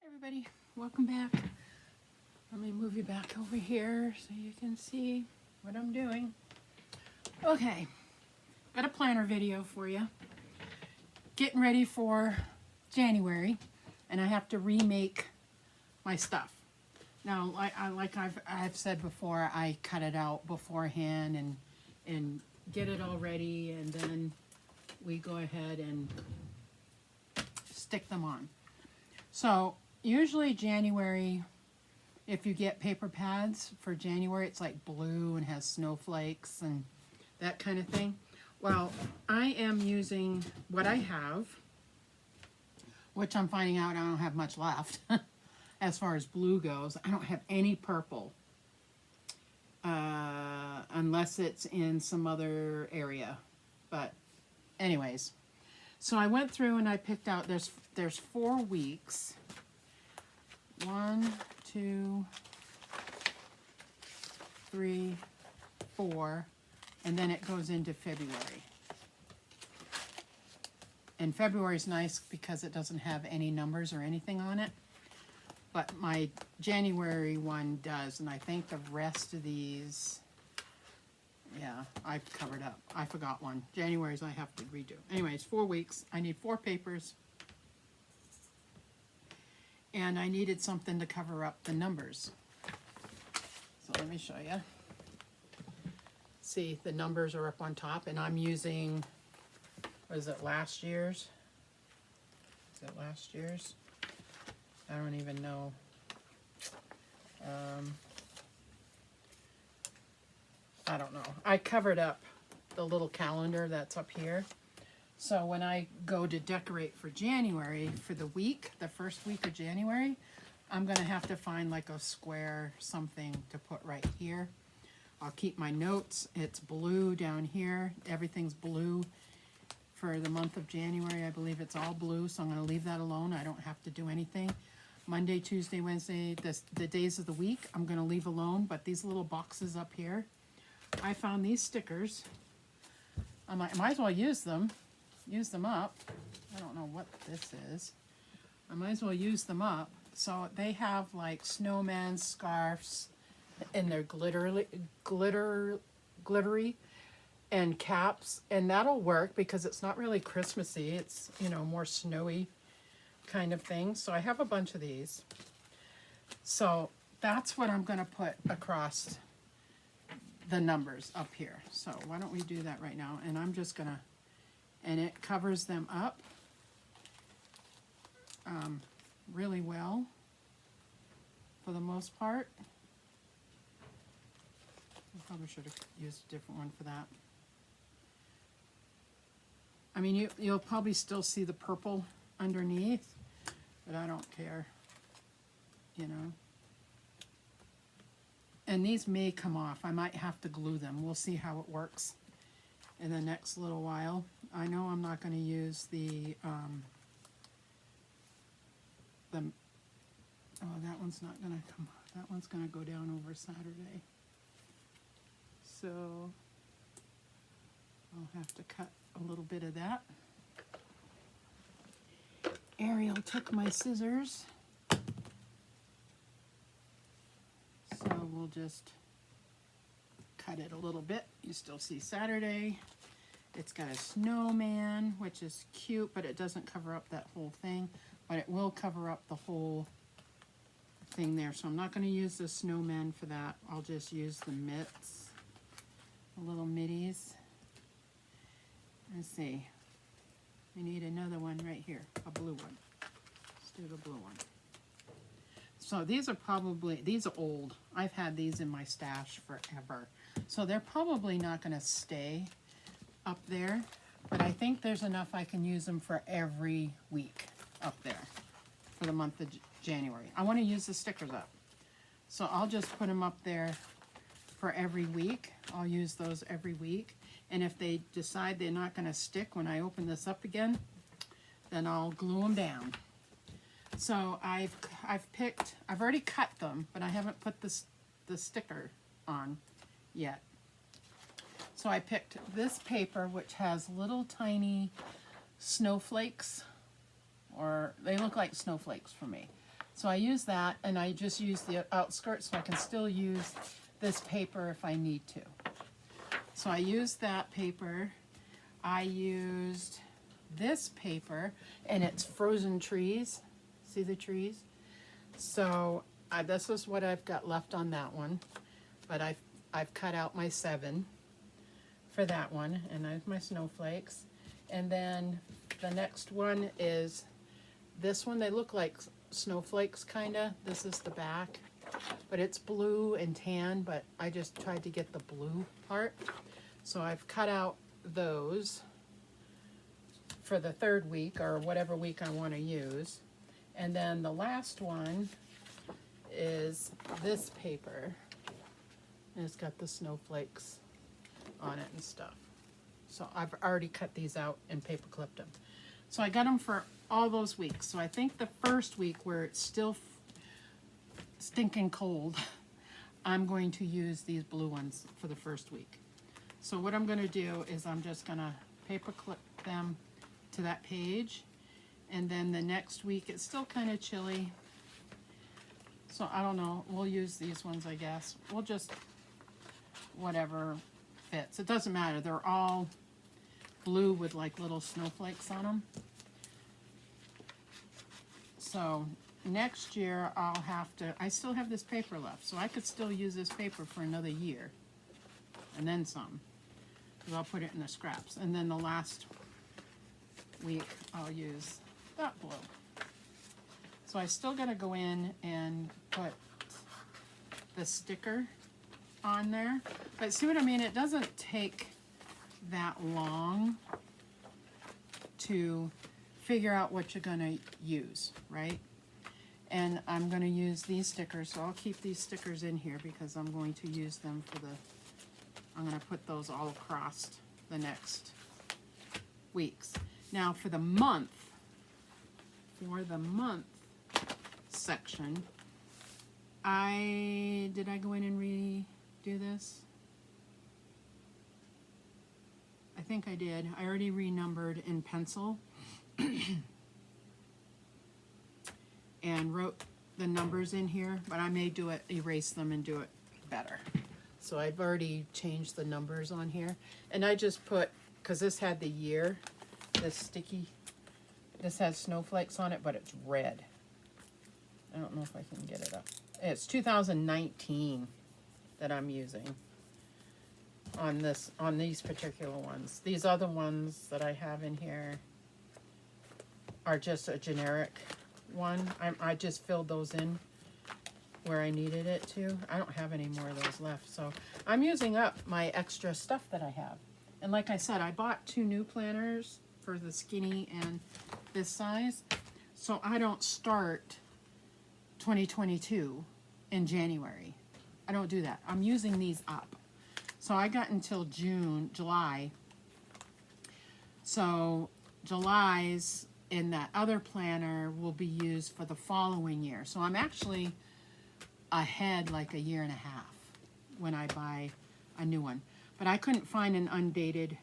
Everybody, welcome back. Let me move you back over here so you can see what I'm doing. Okay, got a planner video for you. Getting ready for January, and I have to remake my stuff. Now, like I've said before, I cut it out beforehand and get it all ready, and then we go ahead and stick them on. So usually January, if you get paper pads for January, it's like blue and has snowflakes and that kind of thing. Well, I am using what I have, which I'm finding out I don't have much left as far as blue goes. I don't have any purple unless it's in some other area. But anyways, so I went through and I picked out, there's 4 weeks. 1, 2, 3, 4, and then it goes into February. And February is nice because it doesn't have any numbers or anything on it. But my January one does, and I think the rest of these, yeah, I've covered up. I forgot one. January's I have to redo. Anyways, 4 weeks. I need 4 papers. And I needed something to cover up the numbers. So let me show you. See, the numbers are up on top, and I'm using, what is it, last year's? Is it last year's? I don't even know. I don't know. I covered up the little calendar that's up here. So when I go to decorate for January, for the week, the first week of January, I'm going to have to find like a square something to put right here. I'll keep my notes. It's blue down here. Everything's blue for the month of January. I believe it's all blue, so I'm going to leave that alone. I don't have to do anything. Monday, Tuesday, Wednesday, the days of the week, I'm going to leave alone. But these little boxes up here, I found these stickers. I might as well use them up. I don't know what this is. I might as well use them up. So they have like snowman scarves, and they're glittery and caps, and that'll work because it's not really Christmassy. It's, you know, more snowy kind of thing. So I have a bunch of these. So that's what I'm going to put across the numbers up here. So why don't we do that right now? And I'm just going to, and it covers them up really well for the most part. I probably should have used a different one for that. I mean, you'll probably still see the purple underneath, but I don't care, you know. And these may come off. I might have to glue them. We'll see how it works in the next little while. I know I'm not going to use oh, that one's not going to come. That one's going to go down over Saturday. So I'll have to cut a little bit of that. Ariel took my scissors. So we'll just cut it a little bit. You still see Saturday. It's got a snowman, which is cute, but it doesn't cover up that whole thing. But it will cover up the whole thing there. So I'm not going to use the snowman for that. I'll just use the mitts, the little middies. Let's see. We need another one right here, a blue one. Let's do the blue one. So these are old. I've had these in my stash forever. So they're probably not going to stay up there, but I think there's enough I can use them for every week up there for the month of January. I want to use the stickers up. So I'll just put them up there for every week. I'll use those every week. And if they decide they're not going to stick when I open this up again, then I'll glue them down. So I've already cut them, but I haven't put the sticker on yet. So I picked this paper, which has little tiny snowflakes, or they look like snowflakes for me. So I use that, and I just use the outskirts, so I can still use this paper if I need to. So I used that paper. I used this paper, and it's frozen trees. See the trees? So this is what I've got left on that one, but I've cut out my 7 for that one, and I have my snowflakes. And then the next one is this one. They look like snowflakes, kinda. This is the back, but it's blue and tan, but I just tried to get the blue part. So I've cut out those for the 3rd week, or whatever week I want to use. And then the last one is this paper, and it's got the snowflakes on it and stuff. So I've already cut these out and paper clipped them. So I got them for all those weeks. So I think the first week, where it's still stinking cold, I'm going to use these blue ones for the first week. So what I'm going to do is I'm just going to paper clip them to that page, and then the next week it's still kind of chilly, so I don't know, we'll use these ones, I guess. We'll just whatever fits, it doesn't matter. They're all blue with like little snowflakes on them. So next year I'll have to, I still have this paper left, so I could still use this paper for another year and then some, because I'll put it in the scraps. And then the last week I'll use that blue. So I still got to go in and put the sticker on there, but see what I mean? It doesn't take that long to figure out what you're going to use, right? And I'm going to use these stickers, so I'll keep these stickers in here because I'm going to use them for the, I'm going to put those all across the next weeks. Now for the month section, did I go in and redo this? I think I did. I already renumbered in pencil and wrote the numbers in here, but I may do it, erase them and do it better. So I've already changed the numbers on here, and I just put, because this had the year, this sticky, this has snowflakes on it, but it's red. I don't know if I can get it up. It's 2019 that I'm using on this, on these particular ones. These other ones that I have in here are just a generic one. I just filled those in where I needed it to. I don't have any more of those left, so I'm using up my extra stuff that I have. And like I said, I bought 2 new planners for the skinny and this size, so I don't start 2022 in January. I don't do that. I'm using these up. So I got until July. So July's in that other planner will be used for the following year. So I'm actually ahead like a year and a half when I buy a new one. But I couldn't find an undated,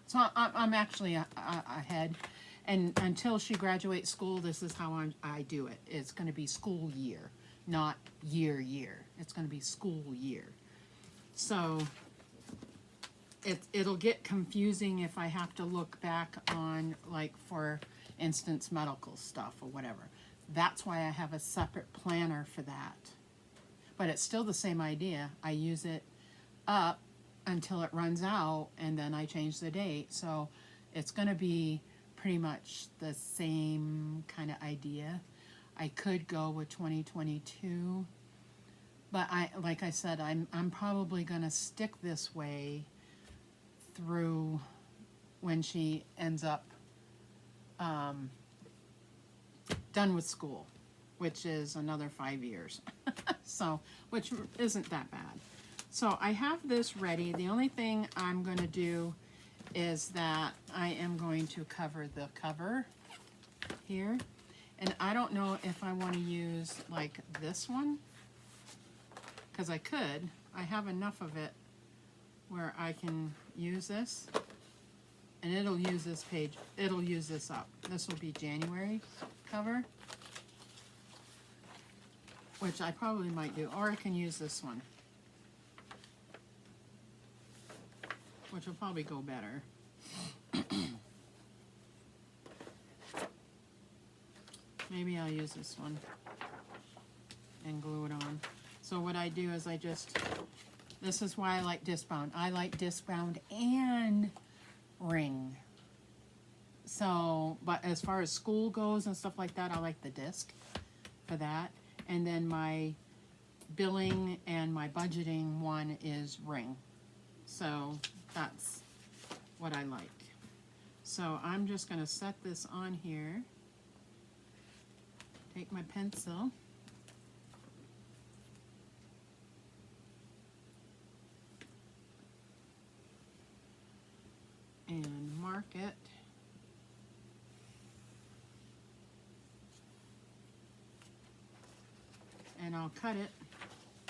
so I'm actually ahead. And until she graduates school, this is how I do it. It's going to be school year, not year. It's going to be school year. So it'll get confusing if I have to look back on, like, for instance, medical stuff or whatever. That's why I have a separate planner for that. But it's still the same idea. I use it up until it runs out, and then I change the date. So it's going to be pretty much the same kind of idea. I could go with 2022, but like I said, I'm probably going to stick this way through when she ends up done with school, which is another 5 years. So, which isn't that bad. So I have this ready. The only thing I'm going to do is that I am going to cover the cover here. And I don't know if I want to use like this one, because I could. I have enough of it where I can use this, and it'll use this page. It'll use this up. This will be January cover. which I probably might do, or I can use this one, which will probably go better. Maybe I'll use this one and glue it on. So what I do is this is why I like disc bound. I like disc bound and ring. So, but as far as school goes and stuff like that, I like the disc for that. And then my billing and my budgeting one is ring. So that's what I like. So I'm just going to set this on here. Take my pencil. And mark it. And I'll cut it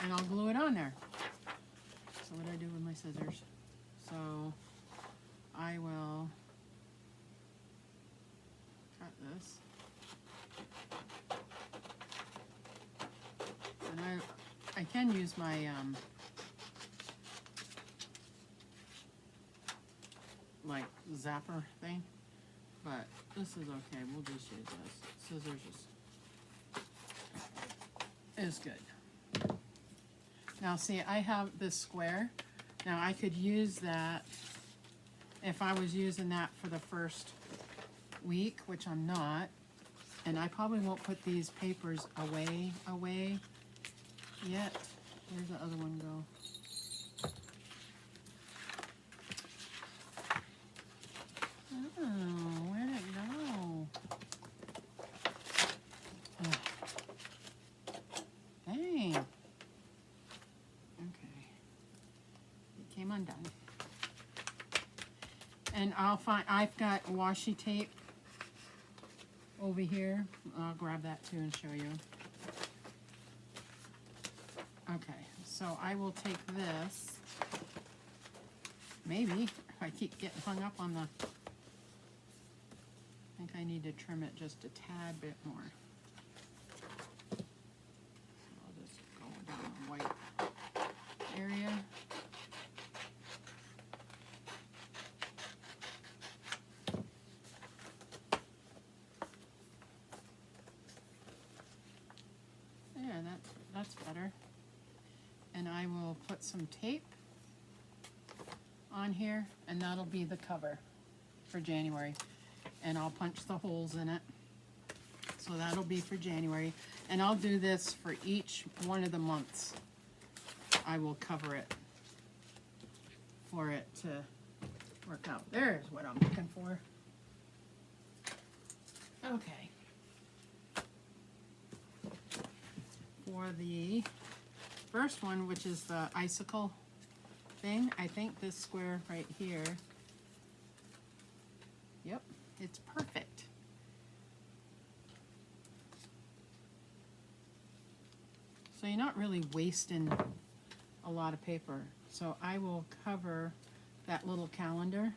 and I'll glue it on there. So what do I do with my scissors? So I will cut this. And I can use my like zapper thing, but this is okay. We'll just use this. Scissors is good. Now see, I have this square. Now I could use that if I was using that for the first week, which I'm not, and I probably won't put these papers away yet. Where's the other one go? Oh, where'd it go? Oh. Dang. Okay. It came undone. And I've got washi tape over here. I'll grab that too and show you. Okay, so I will take this. Maybe if I keep getting hung up on the, I think I need to trim it just a tad bit more. So I'll just go down the white area. There, that's better. And I will put some tape on here, and that'll be the cover for January. And I'll punch the holes in it. So that'll be for January. And I'll do this for each one of the months. I will cover it for it to work out. There's what I'm looking for. Okay. For the first one, which is the icicle thing, I think this square right here, yep, it's perfect. So you're not really wasting a lot of paper. So I will cover that little calendar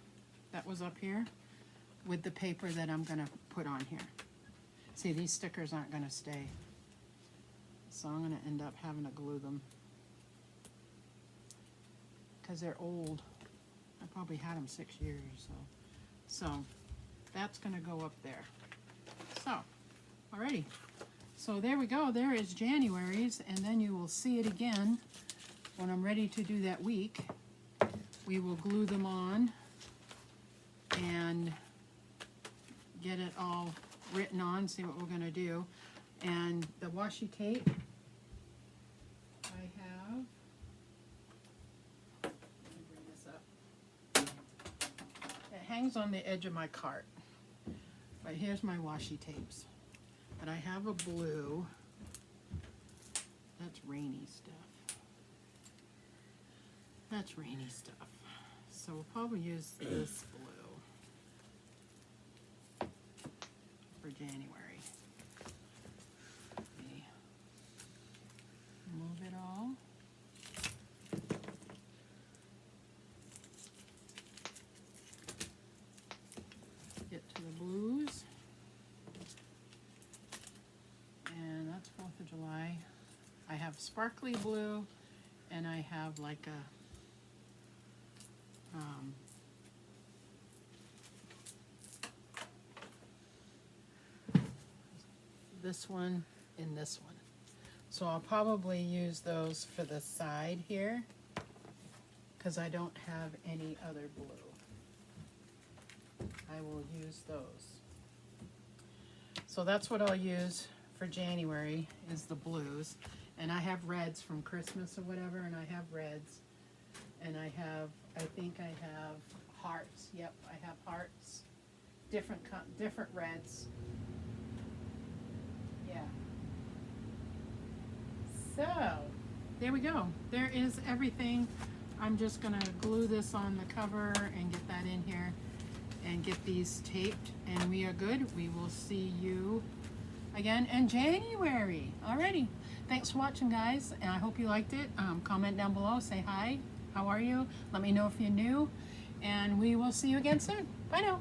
that was up here with the paper that I'm going to put on here. See, these stickers aren't going to stay. So I'm going to end up having to glue them because they're old. I probably had them 6 years or so. So that's going to go up there. So, alrighty. So there we go. There is January's, and then you will see it again when I'm ready to do that week. We will glue them on and get it all written on, see what we're going to do. And the washi tape, I have, let me bring this up. It hangs on the edge of my cart. But here's my washi tapes. But I have a blue. That's rainy stuff. That's rainy stuff. So we'll probably use this blue for January. Move it all. Get to the blues. And that's 4th of July. have sparkly blue, and I have like a this one and this one. So I'll probably use those for the side here because I don't have any other blue. I will use those. So that's what I'll use for January is the blues. And I have reds from Christmas or whatever, and I have reds. And I think I have hearts. Yep, I have hearts. Different reds. Yeah. So, there we go. There is everything. I'm just gonna glue this on the cover and get that in here and get these taped, and we are good. We will see you again in January. Alrighty. Thanks for watching, guys, and I hope you liked it. Comment down below, say hi. How are you? Let me know if you're new, and we will see you again soon. Bye now.